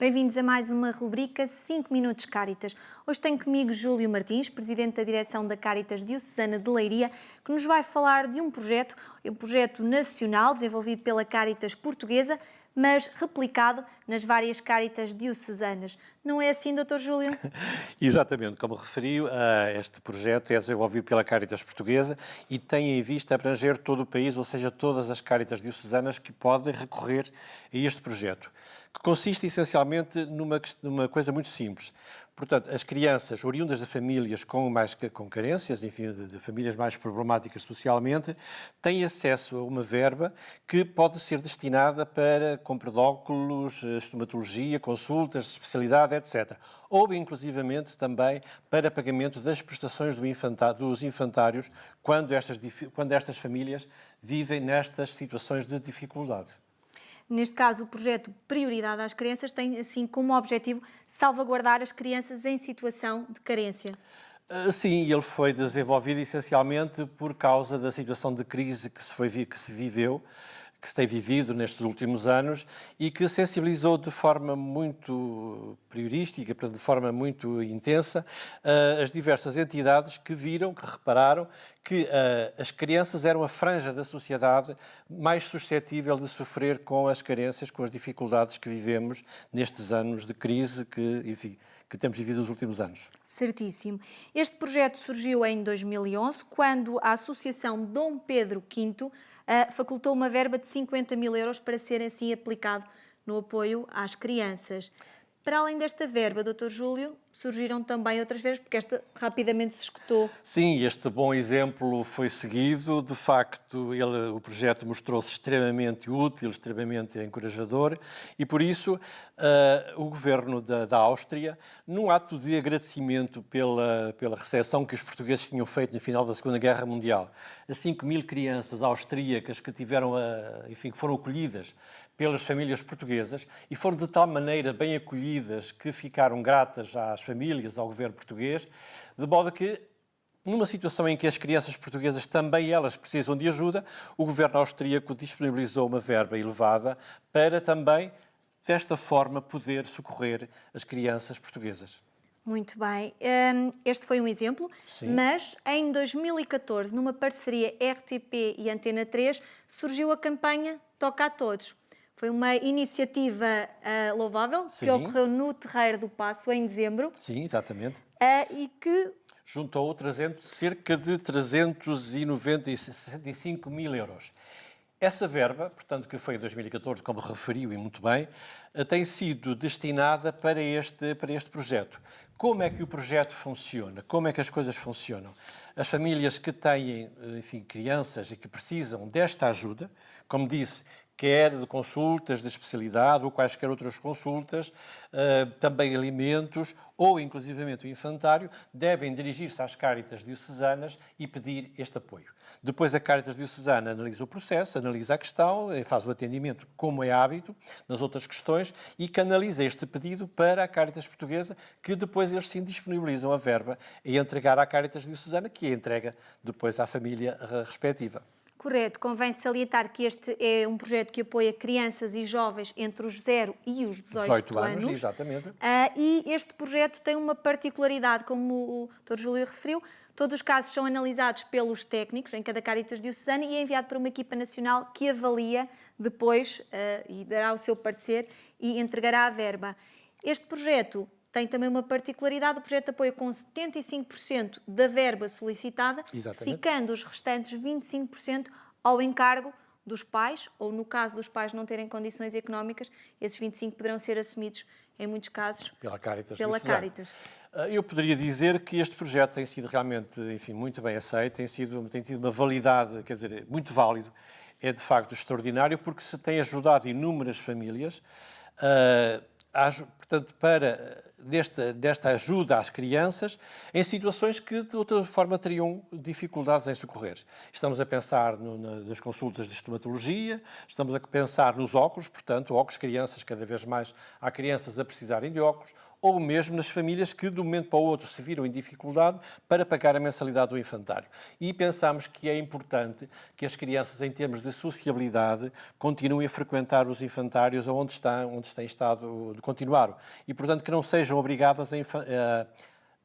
Bem-vindos a mais uma rubrica 5 Minutos Cáritas. Hoje tenho comigo Júlio Martins, Presidente da Direção da Cáritas Diocesana de Leiria, que nos vai falar de um projeto nacional desenvolvido pela Cáritas Portuguesa, mas replicado nas várias Cáritas diocesanas. Não é assim, Dr. Júlio? Exatamente, como referiu, este projeto é desenvolvido pela Cáritas Portuguesa e tem em vista abranger todo o país, ou seja, todas as Cáritas diocesanas que podem recorrer a este projeto, que consiste essencialmente numa coisa muito simples. Portanto, as crianças oriundas de famílias com carências, enfim, de famílias mais problemáticas socialmente, têm acesso a uma verba que pode ser destinada para compra de óculos, estomatologia, consultas de especialidade, etc. Ou, inclusivamente, também para pagamento das prestações dos infantários quando estas famílias vivem nestas situações de dificuldade. Neste caso, o projeto Prioridade às Crianças tem, assim, como objetivo salvaguardar as crianças em situação de carência. Sim, ele foi desenvolvido essencialmente por causa da situação de crise que se tem vivido nestes últimos anos e que sensibilizou de forma muito priorística, de forma muito intensa, as diversas entidades que repararam que as crianças eram a franja da sociedade mais suscetível de sofrer com as carências, com as dificuldades que vivemos nestes anos de crise que temos vivido nos últimos anos. Certíssimo. Este projeto surgiu em 2011, quando a Associação Dom Pedro V facultou uma verba de 50 mil euros para ser assim aplicado no apoio às crianças. Para além desta verba, Dr. Júlio, surgiram também outras verbas, porque esta rapidamente se esgotou. Sim, este bom exemplo foi seguido. De facto, o projeto mostrou-se extremamente útil, extremamente encorajador e, por isso, o governo da Áustria, num ato de agradecimento pela recepção que os portugueses tinham feito no final da Segunda Guerra Mundial, a 5 mil crianças austríacas que que foram acolhidas pelas famílias portuguesas e foram de tal maneira bem acolhidas que ficaram gratas às famílias, ao governo português, de modo que, numa situação em que as crianças portuguesas também elas precisam de ajuda, o governo austríaco disponibilizou uma verba elevada para também, desta forma, poder socorrer as crianças portuguesas. Muito bem. Este foi um exemplo, Sim. Mas em 2014, numa parceria RTP e Antena 3, surgiu a campanha Toca a Todos. Foi uma iniciativa louvável, Sim. Que ocorreu no Terreiro do Paço, em dezembro. Sim, exatamente. E que juntou cerca de 395 mil euros. Essa verba, portanto, que foi em 2014, como referiu e muito bem, tem sido destinada para este projeto. Como é que o projeto funciona? Como é que as coisas funcionam? As famílias que têm, crianças e que precisam desta ajuda, como disse, quer de consultas de especialidade ou quaisquer outras consultas, também alimentos ou, inclusivamente, o infantário, devem dirigir-se às Cáritas diocesanas e pedir este apoio. Depois a Cáritas diocesana analisa o processo, analisa a questão, faz o atendimento, como é hábito, nas outras questões, e canaliza este pedido para a Cáritas portuguesa, que depois eles sim disponibilizam a verba e entregar à Cáritas diocesana, que a entrega depois à família respectiva. Correto, convém salientar que este é um projeto que apoia crianças e jovens entre os 0 e os 18 anos. Exatamente. E este projeto tem uma particularidade, como o Dr. Júlio referiu, todos os casos são analisados pelos técnicos em cada Cáritas diocesana e é enviado para uma equipa nacional que avalia depois e dará o seu parecer e entregará a verba. Este projeto tem também uma particularidade, o projeto apoia com 75% da verba solicitada, Exatamente. Ficando os restantes 25% ao encargo dos pais, ou no caso dos pais não terem condições económicas, esses 25% poderão ser assumidos, em muitos casos, pela Cáritas. Eu poderia dizer que este projeto tem sido realmente, muito bem aceito, tem tido uma validade, muito válido, é de facto extraordinário, porque se tem ajudado inúmeras famílias, portanto, para desta ajuda às crianças em situações que de outra forma teriam dificuldades em socorrer. Estamos a pensar nas consultas de estomatologia, estamos a pensar nos óculos, portanto, óculos, crianças, cada vez mais há crianças a precisarem de óculos, ou mesmo nas famílias que de um momento para o outro se viram em dificuldade para pagar a mensalidade do infantário. E pensamos que é importante que as crianças, em termos de sociabilidade, continuem a frequentar os infantários onde têm estado de continuar. E, portanto, que não sejam obrigadas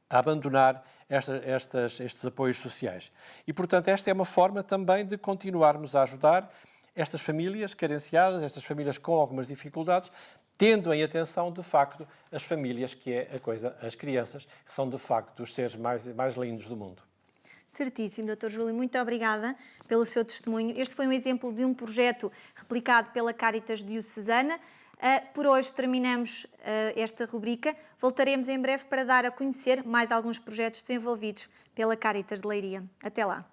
a abandonar estes apoios sociais. E, portanto, esta é uma forma também de continuarmos a ajudar estas famílias carenciadas, estas famílias com algumas dificuldades, tendo em atenção, de facto, as famílias, que é as crianças, que são, de facto, os seres mais lindos do mundo. Certíssimo, Dr. Júlio, muito obrigada pelo seu testemunho. Este foi um exemplo de um projeto replicado pela Caritas Diocesana. Por hoje terminamos esta rubrica. Voltaremos em breve para dar a conhecer mais alguns projetos desenvolvidos pela Caritas de Leiria. Até lá.